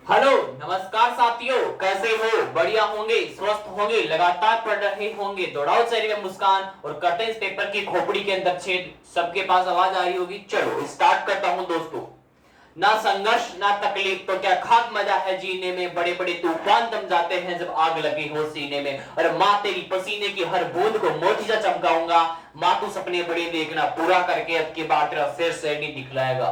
Hello नमस्कार साथियों, कैसे हो? बढ़िया होंगे, स्वस्थ होंगे, लगातार पढ़ रहे होंगे। दौड़ाओ चेहरे में मुस्कान और करते हैं इस पेपर की खोपड़ी के अंदर छेद। सबके पास आवाज आ रही होगी। चलो स्टार्ट करता हूं दोस्तों। ना संघर्ष ना तकलीफ तो क्या खाक मजा है जीने में। बड़े बड़े तूफान थम जाते हैं जब आग लगी हो सीने में। और माँ तेरी पसीने की हर बूंद को मोती सा चमकाऊंगा। माँ तू सपने बड़े देखना, पूरा करके अब की बात तेरा सिर से नहीं दिखलाएगा।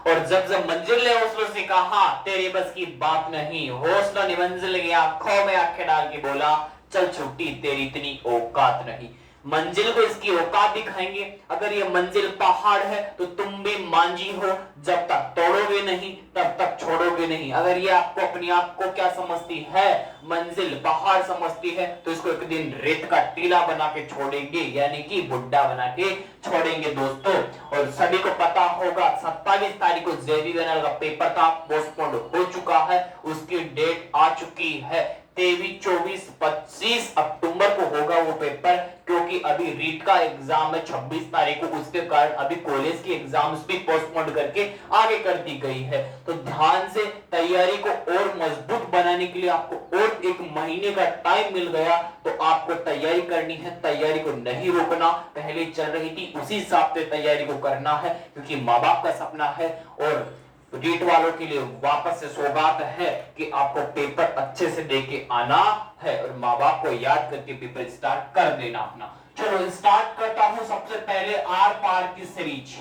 और जब जब मंजिल ने हौसलों से कहा तेरे बस की बात नहीं, हौसला ने मंजिल गया, खो में आंखें डाल के बोला चल छुट्टी तेरी इतनी औकात नहीं। मंजिल को इसकी औकात दिखाएंगे। अगर ये मंजिल पहाड़ है तो तुम भी मांझी हो, जब तक तोड़ोगे नहीं तब तक छोड़ोगे नहीं। अगर ये आपको अपने आप को क्या समझती है, मंजिल पहाड़ समझती है, तो इसको एक दिन रेत का टीला बना के छोड़ेंगे, यानी कि बुड्ढा बना के छोड़ेंगे दोस्तों। और सभी को पता होगा 27 तारीख को जेबीएनएल का पेपर था, पोस्टपोन्ड हो चुका है, उसकी डेट आ चुकी है। 23, 24, 25 अक्टूबर को होगा वो पेपर, क्योंकि अभी रीट का एग्जाम है 26 तारीख को, उसके कारण अभी कॉलेज की एग्जाम्स भी पोस्टपोन करके आगे कर दी गई है। तो ध्यान से तैयारी को और मजबूत बनाने के लिए आपको और एक महीने का टाइम मिल गया, तो आपको तैयारी करनी है। तैयारी को नहीं रोकना, पहले चल रही थी उसी हिसाब से तैयारी को करना है, क्योंकि माँ बाप का सपना है और रीट वालों के लिए वापस से सौगात है कि आपको पेपर अच्छे से देके आना है और माँ बाप को याद करके पेपर स्टार्ट कर देना अपना। चलो स्टार्ट करता हूं सबसे पहले आर पार की सीरीज।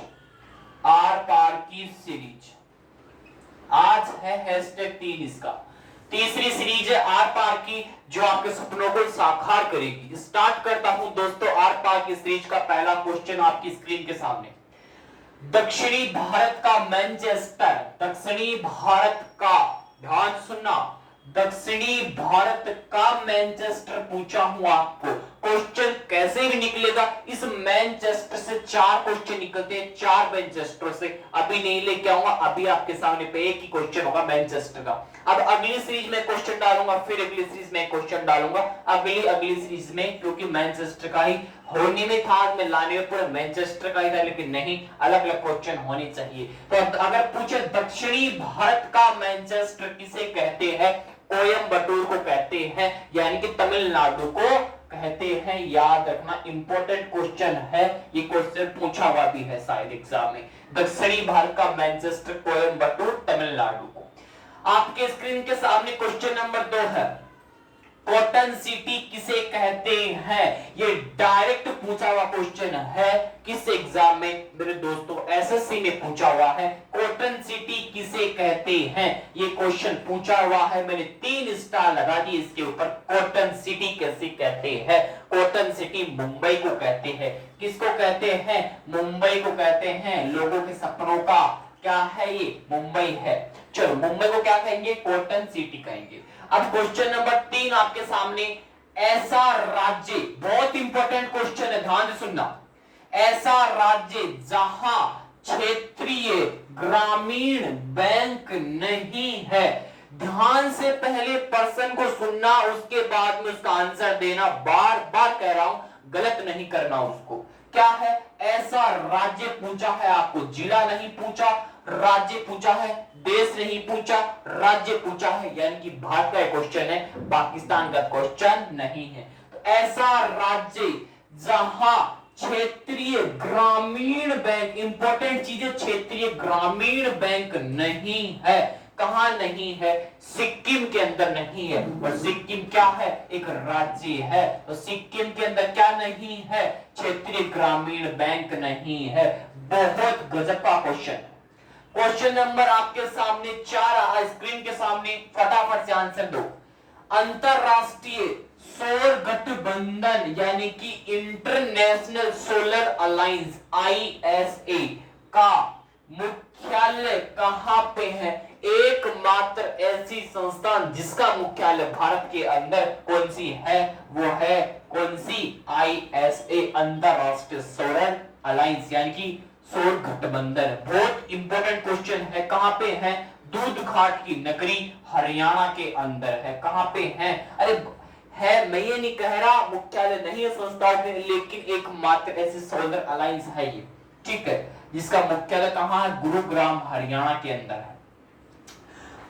आर पार की सीरीज आज है #3 इसका। तीसरी सीरीज है आर पार की, जो आपके सपनों को साकार करेगी। स्टार्ट करता हूं दोस्तों आर पार की सीरीज का। पहला क्वेश्चन आपकी स्क्रीन के सामने। दक्षिणी भारत का मैनचेस्टर, दक्षिणी भारत का, ध्यान सुनना, दक्षिणी भारत का मैनचेस्टर पूछा हूं आपको। क्वेश्चन कैसे भी निकलेगा, इस मैनचेस्टर से 4 क्वेश्चन निकलते हैं, 4 मैनचेस्टर से। अभी नहीं लेके आऊंगा, अभी आपके सामने पे एक ही क्वेश्चन होगा मैनचेस्टर का। अब अगली सीरीज में क्वेश्चन डालूंगा, फिर अगली सीरीज में क्वेश्चन डालूंगा, अगली सीरीज में, क्योंकि मैनचेस्टर का ही होने में था, आज मैं लाने में पूरा मैनचेस्टर का ही था, लेकिन नहीं, अलग अलग क्वेश्चन होने चाहिए। तो अगर पूछे दक्षिणी भारत का मैनचेस्टर किसे कहते हैं, कोयम्बटूर को कहते हैं, यानी कि तमिलनाडु को कहते हैं। याद रखना, इंपॉर्टेंट क्वेश्चन है, ये क्वेश्चन पूछा हुआ भी है शायद एग्जाम में। दक्षिणी भारत का मैनचेस्टर कोयम्बटूर तमिलनाडु को। आपके स्क्रीन के सामने क्वेश्चन नंबर 2 है, कॉटन सिटी किसे कहते हैं। ये डायरेक्ट पूछा हुआ क्वेश्चन है, किस एग्जाम में मेरे दोस्तों, एसएससी में पूछा हुआ है। कॉटन सिटी किसे कहते हैं, ये क्वेश्चन पूछा हुआ है। मैंने 3 स्टार लगा दिए इसके ऊपर। कॉटन सिटी कैसे कहते हैं, कॉटन सिटी मुंबई को कहते हैं। किसको कहते हैं, मुंबई को कहते हैं। लोगों के सपनों का क्या है, ये मुंबई है। चलो मुंबई को क्या कहेंगे, कॉटन सिटी कहेंगे। अब क्वेश्चन नंबर 3 आपके सामने, ऐसा राज्य, बहुत इंपॉर्टेंट क्वेश्चन है, ध्यान से सुनना। ऐसा राज्य जहां क्षेत्रीय ग्रामीण बैंक नहीं है। ध्यान से पहले पर्सन को सुनना, उसके बाद में उसका आंसर देना। बार बार कह रहा हूं, गलत नहीं करना उसको। क्या है, ऐसा राज्य पूछा है आपको, जिला नहीं पूछा, राज्य पूछा है, देश नहीं पूछा, राज्य पूछा है, यानी कि भारत का क्वेश्चन है, पाकिस्तान का क्वेश्चन नहीं है। तो ऐसा राज्य जहां क्षेत्रीय ग्रामीण बैंक, इंपॉर्टेंट चीज है, क्षेत्रीय ग्रामीण बैंक नहीं है। कहां नहीं है, सिक्किम के अंदर नहीं है। और सिक्किम क्या है, एक राज्य है, तो सिक्किम के अंदर क्या नहीं है, क्षेत्रीय ग्रामीण बैंक नहीं है। बहुत गजब का क्वेश्चन है। क्वेश्चन नंबर आपके सामने 4 स्क्रीन के सामने, फटाफट से आंसर दो। अंतरराष्ट्रीय सौर गठबंधन यानी कि इंटरनेशनल सोलर अलायंस ISA का मुख्यालय कहां पे है। एकमात्र ऐसी संस्थान जिसका मुख्यालय भारत के अंदर कौन सी है, वो है कौन सी, ISA, अंतरराष्ट्रीय सौर अलायंस यानी कि सौर गठबंधन। बहुत इंपॉर्टेंट क्वेश्चन है। कहां पे है, दूध घाट की नगरी हरियाणा के अंदर है। कहां पे है, अरे है, मैं ये नहीं कह रहा मुख्यालय नहीं है संस्थाओं में, लेकिन एकमात्र ऐसी सोलर अलायंस है ये, ठीक है, जिसका मुख्यालय कहां है, गुरुग्राम हरियाणा के अंदर है।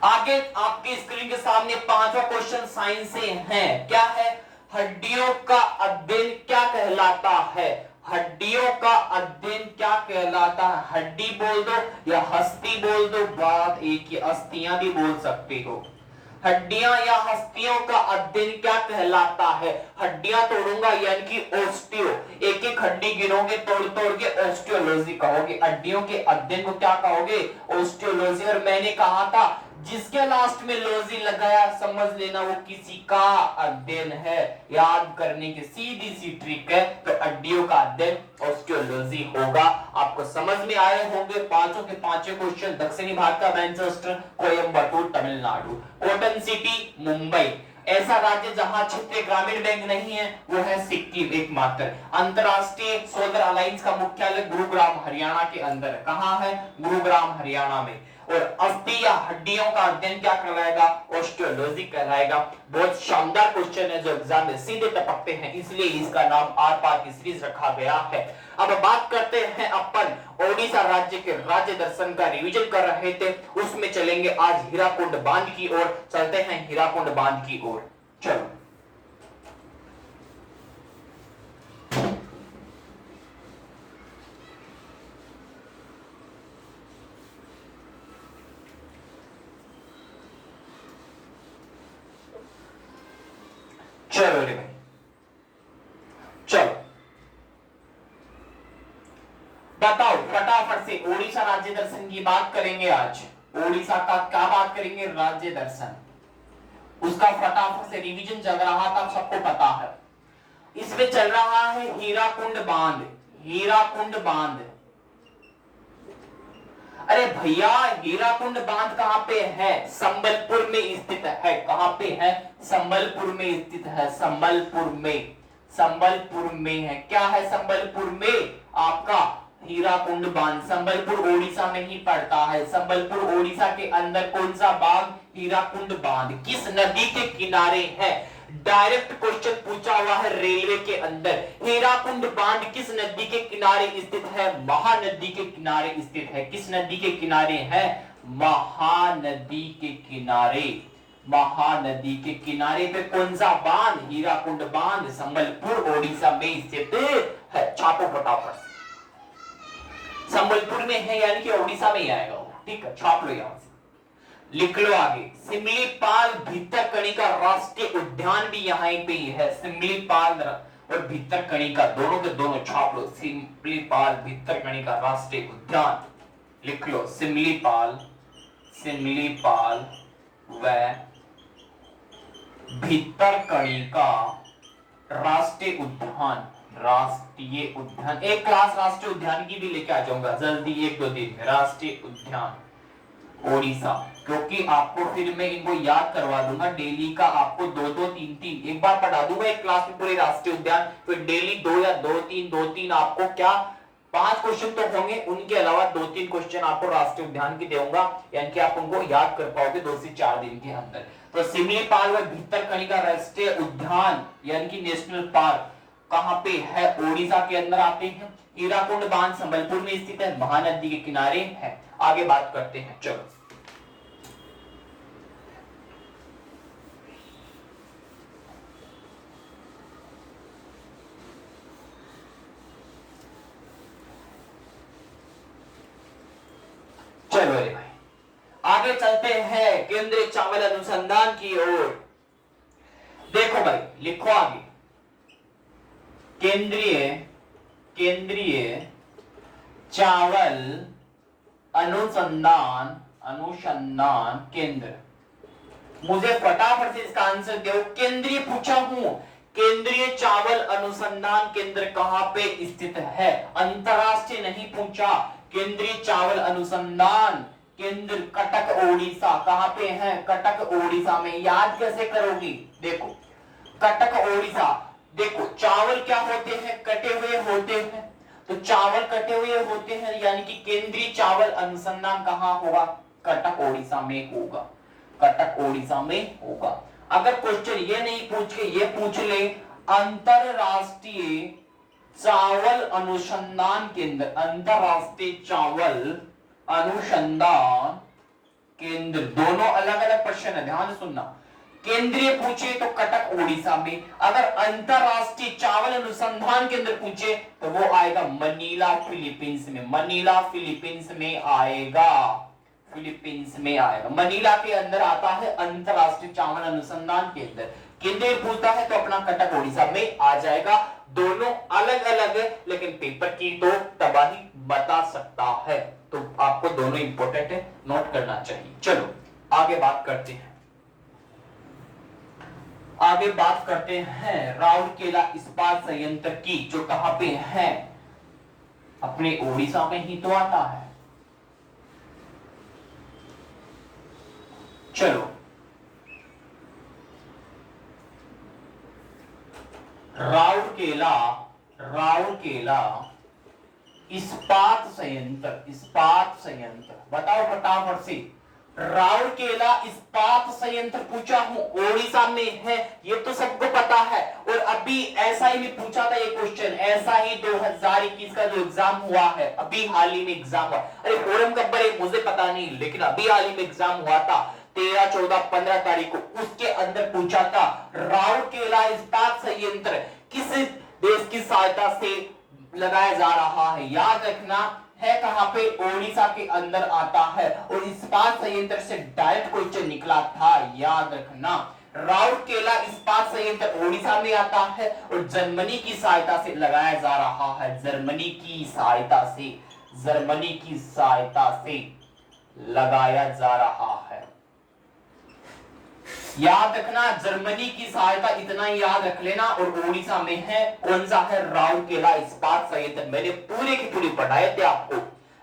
आगे आपकी स्क्रीन के सामने पांचवा क्वेश्चन साइंस से है। क्या है? हड्डियों का अध्ययन क्या कहलाता है? हड्डियों का अध्ययन क्या कहलाता है? हड्डी बोल दो या हस्ती बोल दो, बात एक ही, अस्थियां भी बोल सकते हो। हड्डियां या हस्तियों का अध्ययन क्या कहलाता है? हड्डियां तोड़ूंगा यानी कि ओस्टियो, एक एक हड्डी गिरोगे तोड़ तोड़ के ओस्टियोलॉजी कहोगे। हड्डियों के अध्ययन को क्या कहोगे? ओस्टियोलॉजी। और मैंने कहा था जिसके लास्ट में लॉजी लगाया समझ लेना वो किसी का अध्ययन है। याद करने की सीधी सी ट्रिक है। तो हड्डियों का अध्ययन ऑस्टियोलॉजी होगा। आपको समझ में आए होंगे पांचों के पांचों क्वेश्चन। दक्षिणी भारत का Manchester, Coimbatore Tamil Nadu, cotton city Mumbai. ऐसा राज्य जहां क्षेत्रीय ग्रामीण बैंक नहीं है वो है सिक्किम एकमात्र। अंतरराष्ट्रीय सोलर अलायंस का मुख्यालय गुरुग्राम हरियाणा के अंदर। कहां है? गुरुग्राम हरियाणा में। और अस्थि या हड्डियों का अध्ययन क्या कहलाएगा? ऑस्टियोलॉजी कहलाएगा। बहुत शानदार क्वेश्चन है जो एग्जाम में सीधे टपकते हैं, इसलिए इसका नाम आर पार की सीरीज रखा गया है। अब बात करते हैं अपन ओडिशा राज्य के राज्य दर्शन का रिवीजन कर रहे थे, उसमें चलेंगे आज हीराकुंड बांध की ओर। चलते हैं हीराकुंड बांध की ओर, चलो। चलो रे भाई, चलो बताओ फटाफट से। ओडिशा राज्य दर्शन की बात करेंगे आज। ओडिशा का क्या बात करेंगे? राज्य दर्शन। उसका फटाफट से रिवीजन चल रहा था, सबको पता है। इसमें चल रहा है हीराकुंड बांध। हीराकुंड बांध, अरे भैया हीराकुंड बांध कहां पे है? संबलपुर में स्थित है। कहां पे है? संबलपुर में स्थित है। संबलपुर में, संबलपुर में है। क्या है संबलपुर में? आपका हीराकुंड बांध। संबलपुर ओडिशा में ही पड़ता है। संबलपुर ओडिशा के अंदर कौन सा बांध? हीराकुंड बांध। किस नदी के किनारे है? डायरेक्ट क्वेश्चन पूछा हुआ है रेलवे के अंदर। हीराकुंड बांध किस नदी के किनारे स्थित है? महानदी के किनारे स्थित है। किस नदी के किनारे है? महानदी के किनारे। महानदी के किनारे पे कौन सा बांध? हीराकुंड बांध संबलपुर ओडिशा में स्थित है। छापो फटाफट। संबलपुर में है यानी कि ओडिशा में ही आएगा वो। ठीक है, छाप लो यहां से, लिख लो आगे। सिमलीपाल भितरकनिका राष्ट्रीय उद्यान भी यहाँ पे ही है। सिमलीपाल और भितरकनिका दोनों के दोनों छाप लो। सिमलीपाल भितरकनिका राष्ट्रीय उद्यान लिख लो। सिमलीपाल, सिमलीपाल व भितरकनिका राष्ट्रीय उद्यान। राष्ट्रीय उद्यान, एक क्लास राष्ट्रीय उद्यान की भी लेके आ जाऊंगा जल्दी, एक दो दिन में। राष्ट्रीय उद्यान ओडिशा, क्योंकि आपको फिर मैं इनको याद करवा दूंगा। डेली का आपको दो दो तीन तीन एक बार पढ़ा दूंगा एक क्लास में पूरे राष्ट्रीय उद्यान। फिर डेली दो या दो तीन आपको क्या 5 क्वेश्चन तो होंगे, उनके अलावा 2-3 क्वेश्चन आपको राष्ट्रीय उद्यान की दूंगा, यानी कि आप उनको याद कर पाओगे 2 से 4 दिन के अंदर। तो सिमलीपाल व भितरकनिका राष्ट्रीय उद्यान यानी कि नेशनल पार्क कहां पे है? ओडिशा के अंदर आते हैं। हीराकुंड बांध संबलपुर में स्थित है, महानदी के किनारे है। आगे बात करते हैं, चलो। चलो रे भाई, आगे चलते हैं केंद्रीय चावल अनुसंधान की ओर। देखो भाई, लिखो आगे। केंद्रीय चावल अनुसंधान केंद्र। मुझे फटाफट से इसका आंसर दो। केंद्रीय पूछा हूं, केंद्रीय चावल अनुसंधान केंद्र कहां पे स्थित है? अंतरराष्ट्रीय नहीं पूछा। केंद्रीय चावल अनुसंधान केंद्र कटक ओडिशा। कहां पे है? कटक ओडिशा में। याद कैसे करोगी? देखो कटक ओडिशा। देखो चावल क्या होते हैं? कटे हुए होते हैं। तो चावल कटे हुए होते हैं यानी कि केंद्रीय चावल अनुसंधान कहां होगा? कटक ओडिशा में होगा। कटक ओडिशा में होगा। अगर क्वेश्चन ये नहीं पूछ के ये पूछ ले अंतरराष्ट्रीय चावल अनुसंधान केंद्र, अंतरराष्ट्रीय चावल अनुसंधान केंद्र, दोनों अलग अलग प्रश्न है, ध्यान से सुनना। केंद्रीय पूछे तो कटक उड़ीसा में, अगर अंतरराष्ट्रीय चावल अनुसंधान केंद्र पूछे तो वो आएगा मनीला फिलीपींस में, मनीला फिलीपींस में आएगा, फिलीपींस में आएगा। मनीला के अंदर आता है अंतरराष्ट्रीय चावल अनुसंधान केंद्र। केंद्रीय पूछता है तो अपना कटक उड़ीसा में आ जाएगा। दोनों अलग अलग है लेकिन पेपर की तो तबाही बता सकता है, तो आपको दोनों इंपॉर्टेंट है, नोट करना चाहिए। चलो आगे बात करते हैं, आगे बात करते हैं राउरकेला इस्पात संयंत्र की, जो कहां पे है, अपने ओडिशा में ही तो आता है। चलो राउरकेला, राउरकेला इस्पात संयंत्र, इस्पात संयंत्र बताओ फटाफट से। राउरकेला इस्पात संयंत्र पूछा हूं, ओडिशा में है, ये तो सबको पता है। और अभी ऐसा ही भी पूछा था ये क्वेश्चन, ऐसा ही 2021 का जो एग्जाम हुआ है, अभी हाल ही में एग्जाम हुआ। अरे फोरम कब भरे मुझे पता नहीं, लेकिन अभी हाल ही में एग्जाम हुआ था 13, 14, 15 तारीख को, उसके अंदर पूछा था राउरकेला इस्पात संयंत्र किस देश की सहायता से लगाया जा रहा है। याद रखना है कहां पे, ओडिशा के अंदर आता है, और इस्पात संयंत्र से डायरेक्ट क्वेश्चन निकला था, याद रखना। राउरकेला इस्पात संयंत्र ओडिशा में आता है और जर्मनी की सहायता से लगाया जा रहा है, जर्मनी की सहायता से, जर्मनी की सहायता से लगाया जा रहा है। याद रखना जर्मनी की सहायता, इतना ही याद रख लेना। और ओडिशा में है, कौन सा है, राउरकेला इस्पात संयंत्र। मैंने पूरे की पूरी पढ़ाए थे आपको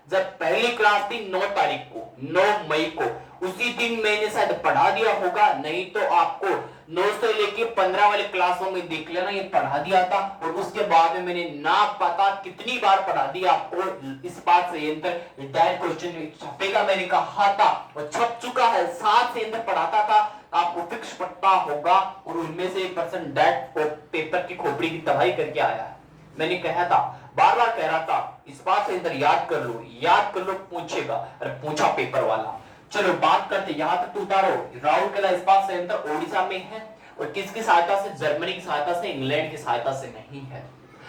जब पहली क्लास थी 9 तारीख को, 9 मई को, उसी दिन मैंने शायद पढ़ा दिया होगा, नहीं तो आपको 9 से लेके 15 वाले क्लासों में देख लेना, ये पढ़ा दिया था। और उसके बाद में मैंने ना पता कितनी बार पढ़ा दिया आपको इस्पात संयंत्र, डायरेक्ट क्वेश्चन छपेगा मैंने कहा था, और छप चुका है। 7 संयंत्र पढ़ाता था, आपको फिक्स पता होगा, और उनमें से 1% डायरेक्ट पेपर की खोपड़ी की तबाही करके आया है। मैंने कहा था, बार बार कह रहा था, इस्पात संयंत्र याद कर लो, याद कर लो, पूछेगा, अरे पूछा पेपर वाला। चलो बात करते, यहां तक तो उतारो। राउरकेला इस्पात संयंत्र ओडिशा में है, और किसकी सहायता से, जर्मनी की सहायता से, इंग्लैंड की सहायता से नहीं है।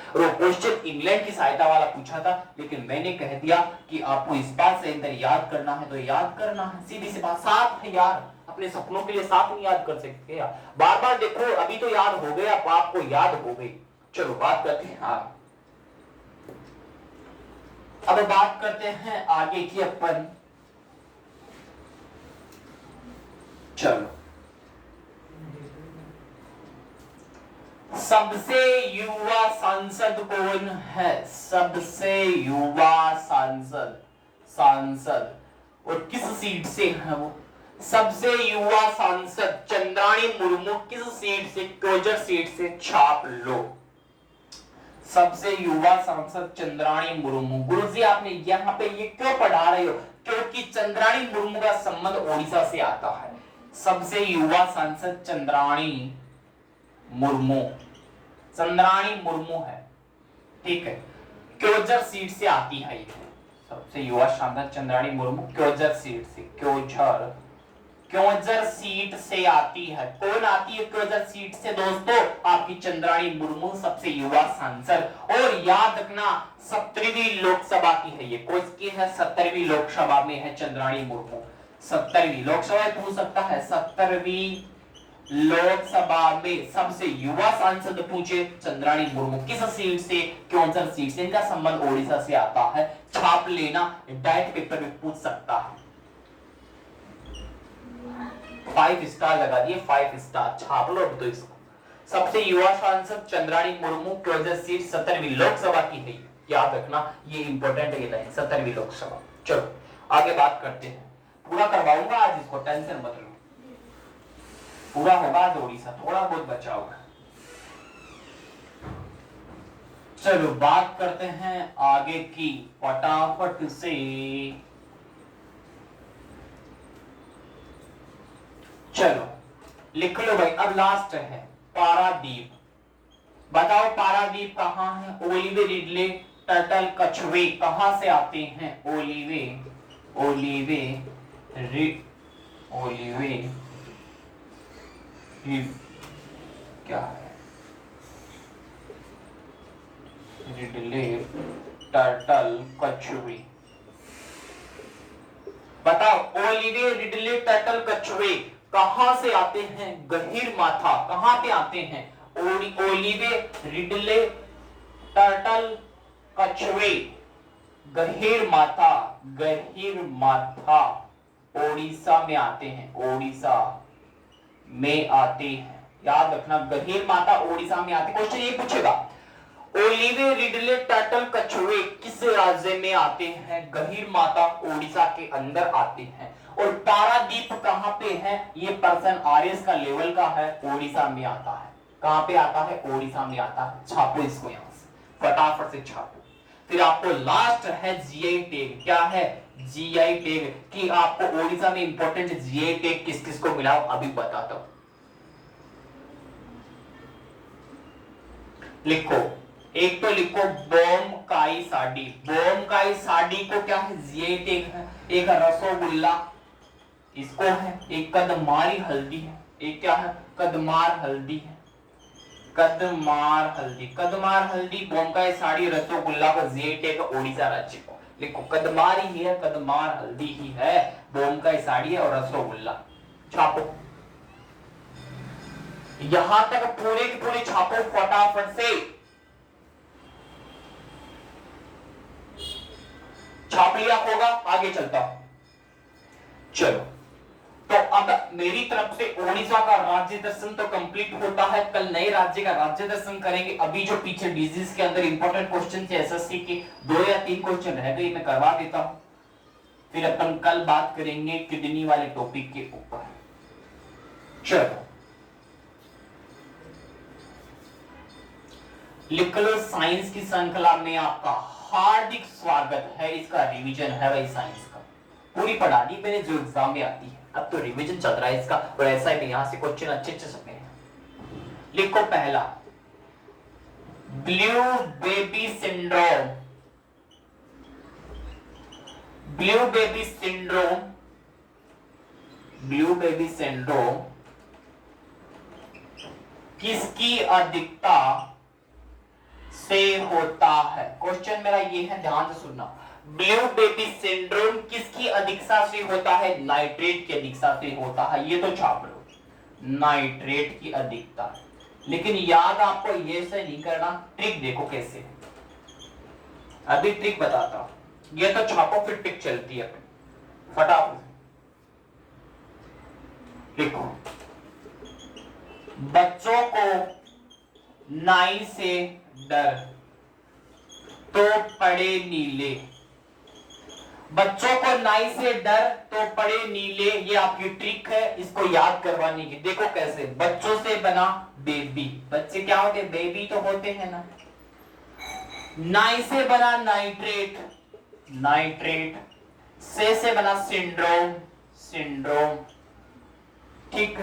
और वो क्वेश्चन इंग्लैंड की सहायता वाला पूछा था, लेकिन मैंने कह दिया कि आपको इस्पात संयंत्र याद करना है तो याद करना है, सीधी सी बात। 7 है यार, अपने सपनों के लिए 7 नहीं याद कर सकते यार, बार बार देखो, अभी तो याद हो गया, आपको याद हो गई। चलो बात करते हैं आगे, अब बात करते हैं आगे की अपन। चलो सबसे युवा सांसद कौन है, सबसे युवा सांसद, सांसद और किस सीट से है वो, सबसे युवा सांसद चंद्राणी मुर्मू, किस सीट से, क्योजर सीट से, छाप लो। सबसे युवा सांसद चंद्राणी मुर्मू। गुरुजी आपने यहाँ पे ये क्यों पढ़ा रहे हो, क्योंकि चंद्राणी मुर्मू का संबंध ओडिशा से आता है। सबसे युवा सांसद चंद्राणी मुर्मू, चंद्राणी मुर्मू है, ठीक है, क्योजर सीट से आती है ये। सबसे युवा सांसद चंद्राणी मुर्मू क्योजर सीट से, क्योजर, क्योजर सीट से आती है। कौन आती है क्योजर सीट से दोस्तों, आपकी चंद्राणी मुर्मू सबसे युवा सांसद। और याद रखना 17वीं लोकसभा की है ये, कौन की है, 17वीं लोकसभा में है चंद्राणी मुर्मू। 17वीं लोकसभा पूछ सकता है, 17वीं लोकसभा में सबसे युवा सांसद पूछे चंद्राणी मुर्मू किस सीट से, क्योंजर सीट से, इनका संबंध ओडिशा से आता है। छाप लेना, डायरेक्ट पेपर में पूछ सकता है। 5 स्टार लगा दिए, 5 स्टार, छाप लो अब तो इसको। सबसे युवा सांसद चंद्राणी मुर्मू क्योजर सीट 17वीं लोकसभा की है, याद रखना ये इंपॉर्टेंट है, ये लाइन 17वीं लोकसभा। चलो आगे बात करते हैं, पूरा करवाऊंगा आज इसको, टेंशन मत लो, पूरा होगा आज ओडिशा, थोड़ा बहुत बचा होगा। चलो बात करते हैं आगे की फटाफट से। चलो लिख लो भाई, अब लास्ट है पारादीप। बताओ पारादीप कहां है, ओलिवे, रिडले, टर्टल, कछुए कहां से आते हैं, ओलिवे, ओलिवे, ओलिवे क्या है, रिडले, टर्टल, कछुए। बताओ, ओलिवे, रिडले, टर्टल, कछुए कहां से आते हैं? गहीर माथा। कहां पे आते हैं? ओलिवे, रिडले, टर्टल, कछुए गहीर माथा, गहीर माथा ओडिशा में आते हैं, ओडिशा में आते हैं। याद रखना, गहीर माथा ओडिशा में आते। क्वेश्चन ये पूछेगा, ओलिवे, रिडले, टर्टल, कछुए किस राज्य में आते हैं? गहीर माता ओडिशा के अंदर आते हैं। और पारादीप कहां पे है? ये पर्सन आरएस का लेवल का है, ओडिशा में आता है। कहां पे आता है? ओडिशा में आता है। छापो इसको यहां से, फटाफट से छापो। फिर आपको लास्ट है जीआई टैग। क्या है? जीआई टैग, कि आपको ओडिशा में इंपॉर्टेंट जीआई टैग किस किस को मिला अभी बताता हूं। लिखो, एक तो लिखो बोमकाई साड़ी। बोमकाई साड़ी को क्या है? जीआई टैग है। एक रसोगुल्ला इसको है। एक कदमारी हल्दी है। एक क्या है? कदमार हल्दी है। कदमार हल्दी, कदमार हल्दी, बोमकाई साड़ी, रसोगुल्ला को जीआई टैग ओडिशा राज्य को। लिखो, कदमारी ही है, कदमार हल्दी ही है, बोमकाई साड़ी है और रसोगुल्ला। छापो, यहां तक पूरे की पूरी छापो फटाफट से। छाप लिया होगा, आगे चलता हूं। चलो, तो अब मेरी तरफ से ओडिशा का राज्य दर्शन तो कंप्लीट होता है। कल नए राज्य का राज्य दर्शन करेंगे। अभी जो पीछे डिजीज के अंदर इंपॉर्टेंट क्वेश्चन थे एसएससी के, 2 या 3 क्वेश्चन रह गए, मैं करवा देता हूं। फिर अपन कल बात करेंगे किडनी वाले टॉपिक के ऊपर। चलो, लिख लो, साइंस की श्रृंखला में आपका हार्दिक स्वागत है। इसका रिवीजन है भाई साइंस का। पूरी पढ़ा दी मैंने जो एग्जाम में आती है, अब तो रिवीजन चल रहा है इसका। और ऐसा ही यहां से क्वेश्चन अच्छे अच्छे सके हैं। लिखो, पहला blue baby syndrome. Blue baby syndrome, blue baby syndrome किसकी अधिकता से होता है? क्वेश्चन मेरा ये है, ध्यान से सुनना। ब्लू बेबी सिंड्रोम किसकी अधिकता से होता है? नाइट्रेट की अधिकता से होता है। ये तो छाप लो, नाइट्रेट की अधिकता। लेकिन याद आपको ये से नहीं करना, ट्रिक देखो कैसे। अभी ट्रिक बताता हूं, ये तो छापो, फिर ट्रिक चलती है फटाफट। देखो, बच्चों को नाई से डर तो पड़े नीले। बच्चों को नाई से डर तो पड़े नीले, ये आपकी ट्रिक है इसको याद करवाने की। देखो कैसे, बच्चों से बना बेबी, बच्चे क्या होते? बेबी तो होते हैं ना। नाई से बना नाइट्रेट, नाइट्रेट से बना सिंड्रोम, सिंड्रोम, ठीक।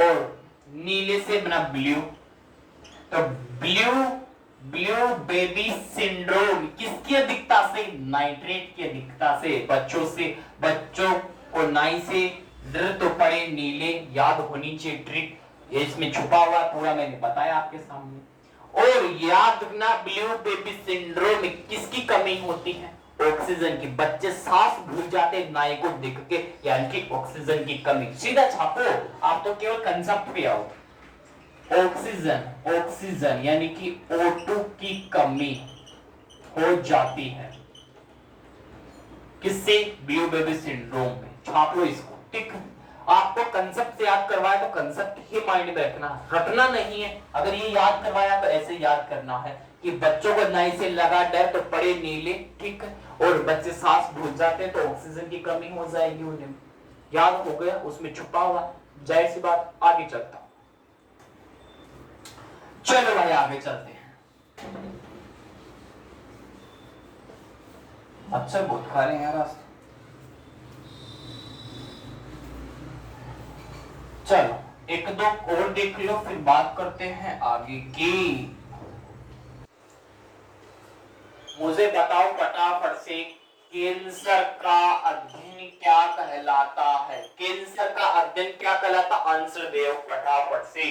और नीले से बना ब्लू, तो ब्लू, ब्लू बेबी सिंड्रोम किसकी अधिकता से? नाइट्रेट की अधिकता से। बच्चों से, बच्चों को नाई से डर तो पड़े नीले, याद होनी चाहिए ट्रिक। ये इसमें छुपा हुआ पूरा मैंने बताया आपके सामने। और याद रखना, ब्लू बेबी सिंड्रोम में किसकी कमी होती है? ऑक्सीजन की। बच्चे सांस भूल जाते नाई को देख के, यानी कि ऑक्सीजन की कमी। सीधा छापो, आप तो केवल कंसेप्ट पे आओ। ऑक्सीजन, ऑक्सीजन यानी कि O2 की कमी हो जाती है किससे? ब्लू बेबी सिंड्रोम में। छाप लो इसको, ठीक। आपको कंसेप्ट से याद करवाया तो कंसेप्ट ही माइंड में रखना, रटना नहीं है। अगर ये याद करवाया तो ऐसे याद करना है कि बच्चों को नाई से लगा डर तो पड़े नीले, ठीक। और बच्चे सांस भूल जाते हैं तो ऑक्सीजन की कमी हो जाएगी उन्हें। याद हो गया, उसमें छुपा हुआ। जाहिर सी बात, आगे चलता। चलो भाई आगे चलते हैं। अच्छा बहुत खा रहे हैं यार आज। चलो एक दो और देख लो, फिर बात करते हैं आगे की। मुझे बताओ फटाफट से, कैंसर का अध्ययन क्या कहलाता है? कैंसर अध्ययन क्या कहलाता? आंसर दे फटाफट से।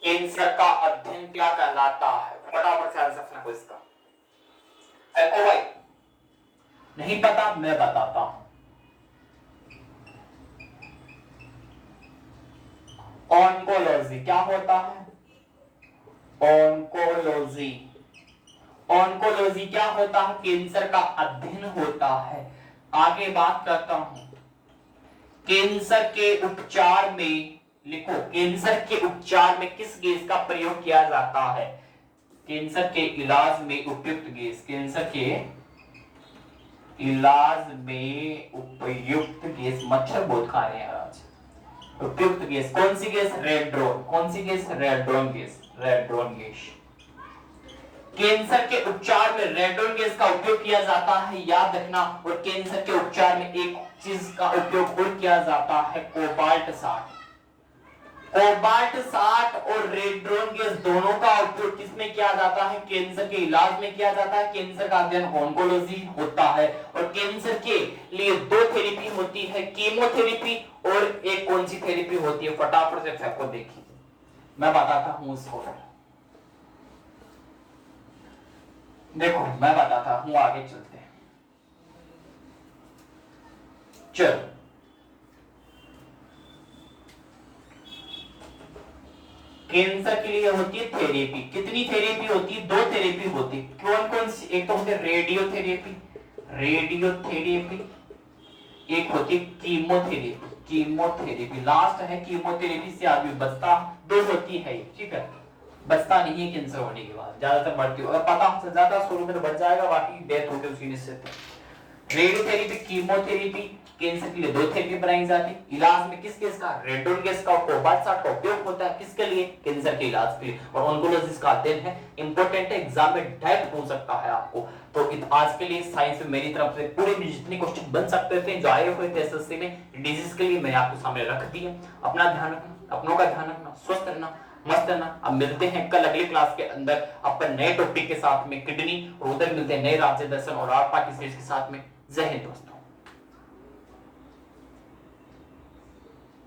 कैंसर का अध्ययन क्या कहलाता है? फटाफट से आंसर फेंको इसका। फेंको भाई। नहीं पता? मैं बताता हूं। ऑन्कोलॉजी क्या होता है? ऑन्कोलॉजी। ऑन्कोलॉजी क्या होता है? कैंसर का अध्ययन होता है। आगे बात करता हूं। कैंसर के उपचार में लिखो, कैंसर के उपचार में किस गैस का प्रयोग किया जाता है? कैंसर के इलाज में उपयुक्त गैस, कैंसर के इलाज में उपयुक्त गैस, मच्छर बहुत खा रहे हैं आज। उपयुक्त गैस कौन सी गैस? रेड्रोन। कौन सी गैस? रेड्रोन गैस। रेड्रोन गैस। कैंसर के उपचार में रेड्रोन गैस का उपयोग किया जाता है, याद रखना। और कैंसर के उपचार में एक चीज का उपयोग और किया जाता है, कोबाल्ट 60। कोबाल्ट 60 और रेड्रोन गैस दोनों का उपयोग किसमें किया जाता है? कैंसर के इलाज में किया जाता है। कैंसर का अध्ययन ऑन्कोलॉजी होता है। और कैंसर के लिए दो थेरेपी होती है, कीमोथेरेपी और एक कौन सी थेरेपी होती है? फटाफट से फेंको, देखिए मैं बताता हूं उसको। देखो मैं बताता हूं, आगे चलते हैं। चलो, कैंसर के लिए होती है थेरेपी। कितनी थेरेपी होती है? दो थेरेपी होती है। कौन कौन सी? एक तो होती है रेडियोथेरेपी, रेडियोथेरेपी। एक होती है कीमोथेरेपी, कीमोथेरेपी। लास्ट है कीमोथेरेपी से आदमी बचता, दो होती है, ठीक है। बचता नहीं है कैंसर होने के बाद, ज्यादातर बढ़ती हो, पता से ज्यादा शुरू में तो बच जाएगा, बाकी डेथ होती है उसी से। रेडियोथेरेपी, कीमोथेरेपी, कैंसर के लिए दो थेरेपी बनाई जाती है। इलाज में किस गैस का? रेड्रोन गैस का, कोबाल्ट 60 का उपयोग होता है। किसके लिए? कैंसर के इलाज के लिए। और ऑन्कोलॉजिस्ट का अध्ययन है, इंपॉर्टेंट है, एग्जाम में डायरेक्ट पूछ सकता है आपको। तो आज के लिए साइंस में मेरी तरफ से पूरे में जितने क्वेश्चन बन सकते थे, जो आए हुए थे एसएससी में डिजीज के लिए, मैंने आपको सामने रख दिए। अपना ध्यान रखना, अपनों का ध्यान रखना, स्वस्थ रहना, मस्त रहना। अब मिलते हैं कल अगली क्लास के अंदर अपन नए टॉपिक के साथ में, किडनी, और उधर मिलते हैं नए राज्य दर्शन और आर पार्टी के साथ में। जय हिंद दोस्तों।